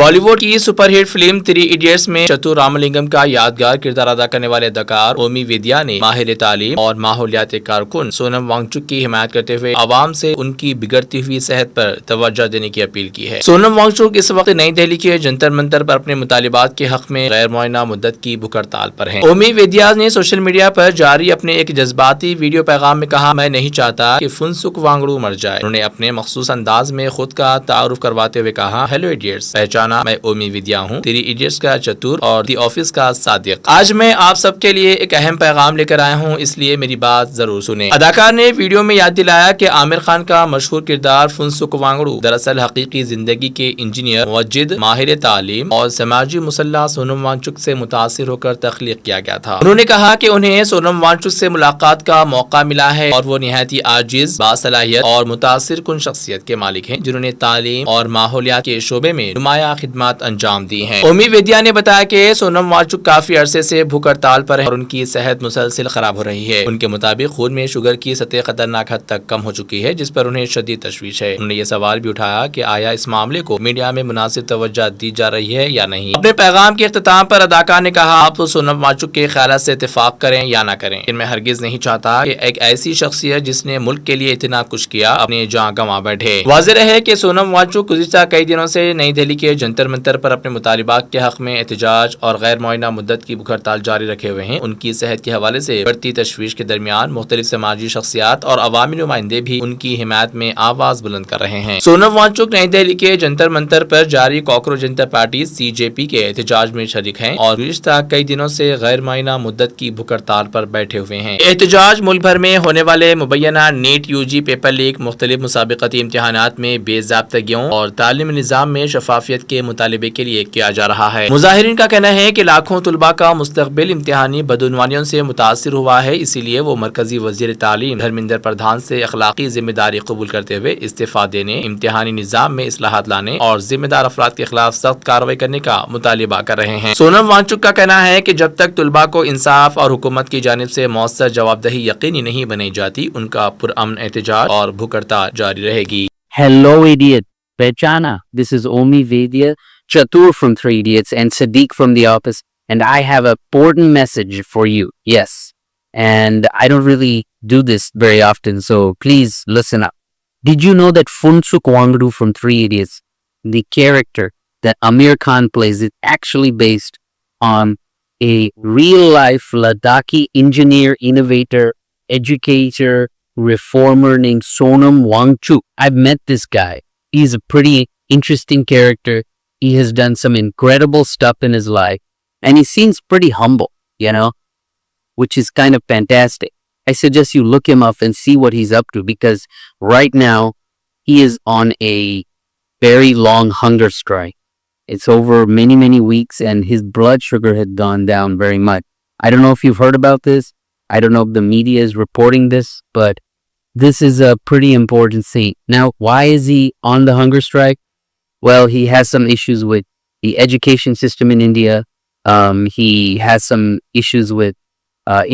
بالی would کی super hit film 3 idiots میں چتور راملنگم کا یادگار کردار ادا کرنے والے اداکار اومی ودیا نے ماہر تعلیم اور ماحولیات کارکن سونم وانگ چک کی حمایت کرتے ہوئے عوام سے ان کی بگڑتی ہوئی صحت پر توجہ دینے کی اپیل کی ہے۔ سونم وانگ چک اس وقت نئی دہلی کے جنتر منتر پر اپنے مطالبات کے حق میں غیر معینہ مدت کی بھوک ہڑتال پر ہیں۔ اومی ودیا نے سوشل میڈیا پر جاری اپنے ایک جذباتی ویڈیو پیغام میں کہا، میں نہیں چاہتا کہ فنسک وانگڑو مر جائے۔ انہوں نے اپنے مخصوص انداز میں خود کا تعارف کرواتے ہوئے کہا، ہیلو ایڈیٹس، پہچانا، میں اومی ودیا ہوں، 3 ایڈیٹس کا چتور اور دی آفس کا صادق۔ آج میں آپ سب کے لیے ایک اہم پیغام لے کر آیا ہوں، اس لیے میری بات ضرور سنیں۔ اداکار نے ویڈیو میں یاد دلایا کہ عامر خان کا مشہور کردار فنسک وانگڑو دراصل حقیقی زندگی کے انجینئر، موجد، ماہر تعلیم اور سماجی مسلح سونم وانگ چک سے متاثر ہو کر تخلیق کیا گیا تھا۔ انہوں نے کہا کہ انہیں سونم وانگ چک سے ملاقات کا موقع ملا ہے اور وہ نہایت ہی عاجز، باصلاحیت اور متاثر کن شخصیت کے مالک ہیں، جنہوں نے تعلیم اور ماحولیات کے شعبے میں نمایاں خدمات انجام دی ہیں۔ اومی ودیا نے بتایا کہ سونم وانگ چک کافی عرصے سے بھوک ہڑتال پر ہیں اور ان کی صحت مسلسل خراب ہو رہی ہے۔ ان کے مطابق خون میں شوگر کی سطح خطرناک حد تک کم ہو چکی ہے، جس پر انہیں شدید تشویش ہے۔ انہوں نے یہ سوال بھی اٹھایا کہ آیا اس معاملے کو میڈیا میں مناسب توجہ دی جا رہی ہے یا نہیں۔ اپنے پیغام کے اختتام پر اداکار نے کہا، آپ سونم وانگ چک کے خیالات سے اتفاق کریں یا نہ کریں، لیکن میں ہرگز نہیں چاہتا کہ ایک ایسی شخصیت جس نے ملک کے لیے اتنا کچھ کیا اپنی جان گنوا بیٹھے۔ واضح ہے کہ سونم وانگ چک گزشتہ کئی دنوں سے نئی دہلی کے جنتر منتر پر اپنے مطالبات کے حق میں احتجاج اور غیر معینہ مدت کی بھوک ہڑتال جاری رکھے ہوئے ہیں۔ ان کی صحت کے حوالے سے بڑھتی تشویش کے درمیان مختلف سماجی شخصیات اور عوامی نمائندے بھی ان کی حمایت میں آواز بلند کر رہے ہیں۔ سونم وانگ چک نئی دہلی کے جنتر منتر پر جاری کاکروچ جنتا پارٹی (CJP) کے احتجاج میں شریک ہیں اور گزشتہ کئی دنوں سے غیر معینہ مدت کی بھوک ہڑتال پر بیٹھے ہوئے ہیں۔ احتجاج ملک بھر میں ہونے والے مبینہ نیٹ UG پیپر لیک، مختلف مسابقتی امتحانات میں بے ضابطگیوں اور تعلیمی نظام میں شفافیت کے مطالبے کے لیے کیا جا رہا ہے۔ مظاہرین کا کہنا ہے کہ لاکھوں طلباء کا مستقبل امتحانی بدعنوانیوں سے متاثر ہوا ہے، اسی لیے وہ مرکزی وزیر تعلیم دھرمیندر پردھان سے اخلاقی ذمہ داری قبول کرتے ہوئے استعفیٰ دینے، امتحانی نظام میں اصلاحات لانے اور ذمہ دار افراد کے خلاف سخت کارروائی کرنے کا مطالبہ کر رہے ہیں۔ سونم وانگ چک کا کہنا ہے کہ جب تک طلباء کو انصاف اور حکومت کی جانب سے مؤثر جواب دہی یقینی نہیں بنائی جاتی، ان کا پرامن احتجاج اور بھوک ہڑتال جاری رہے گی۔ Hello idiot, Pehchana. This is Omi Vedya, Chatur from 3 Idiots and Sadiq from The Office, and I have an important message for you. Yes, and I don't really do this very often, so please listen up. Did you know that Funsuk Wangdu from 3 Idiots, the character that Amir Khan plays, is actually based on a real-life Ladakhi engineer, innovator, educator, reformer named Sonam Wangchuk? I've met this guy. He's a pretty interesting character. He has done some incredible stuff in his life, and he seems pretty humble, which is kind of fantastic. I suggest you look him up and see what he's up to, because right now he is on a very long hunger strike. It's over many, many weeks, and his blood sugar had gone down very much. I don't know if you've heard about this. I don't know if the media is reporting this, but this is a pretty important thing. Now, why is he on the hunger strike? Well, he has some issues with the education system in India. He has some issues with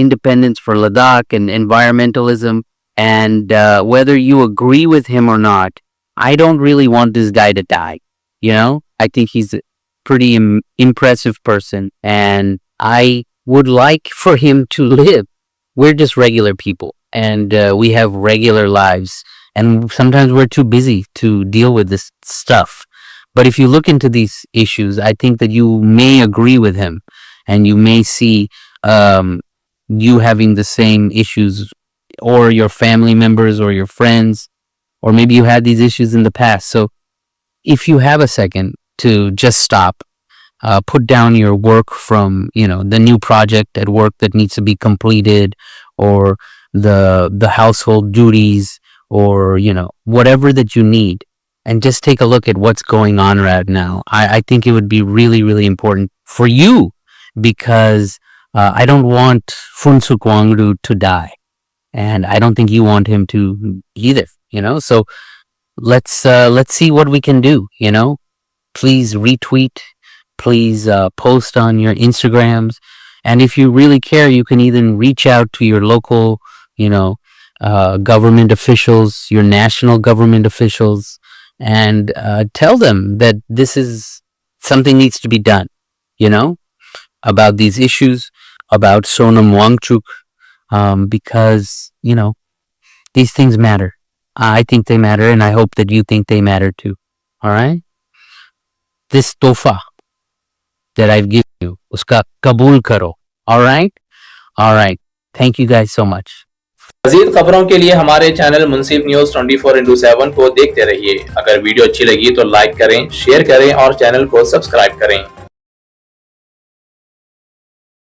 independence for Ladakh and environmentalism. And whether you agree with him or not, I don't really want this guy to die. I think he's a pretty impressive person, and I would like for him to live. We're just regular people, and we have regular lives, and sometimes we're too busy to deal with this stuff. But if you look into these issues, I think that you may agree with him, and you may see you having the same issues, or your family members or your friends, or maybe you had these issues in the past. So if you have a second to just stop, put down your work from the new project at work that needs to be completed, or the household duties, or whatever that you need, and just take a look at what's going on right now. I think it would be really, really important for you, because I don't want Funsuk Wangdu to die, and I don't think you want him to either. So let's see what we can do. Please retweet, please post on your Instagrams, and if you really care, you can even reach out to your local government officials, your national government officials, and tell them that this is something needs to be done, about these issues, about Sonam Wangchuk, because, these things matter. I think they matter, and I hope that you think they matter too. All right? This tofa that I've given you, uska kabul karo. All right? All right. Thank you guys so much. मज़ीद खबरों के लिए हमारे channel मुंसिफ news 24/7 को देखते रहिए। अगर video अच्छी लगी तो लाइक करें, शेयर करें और चैनल को सब्सक्राइब करें।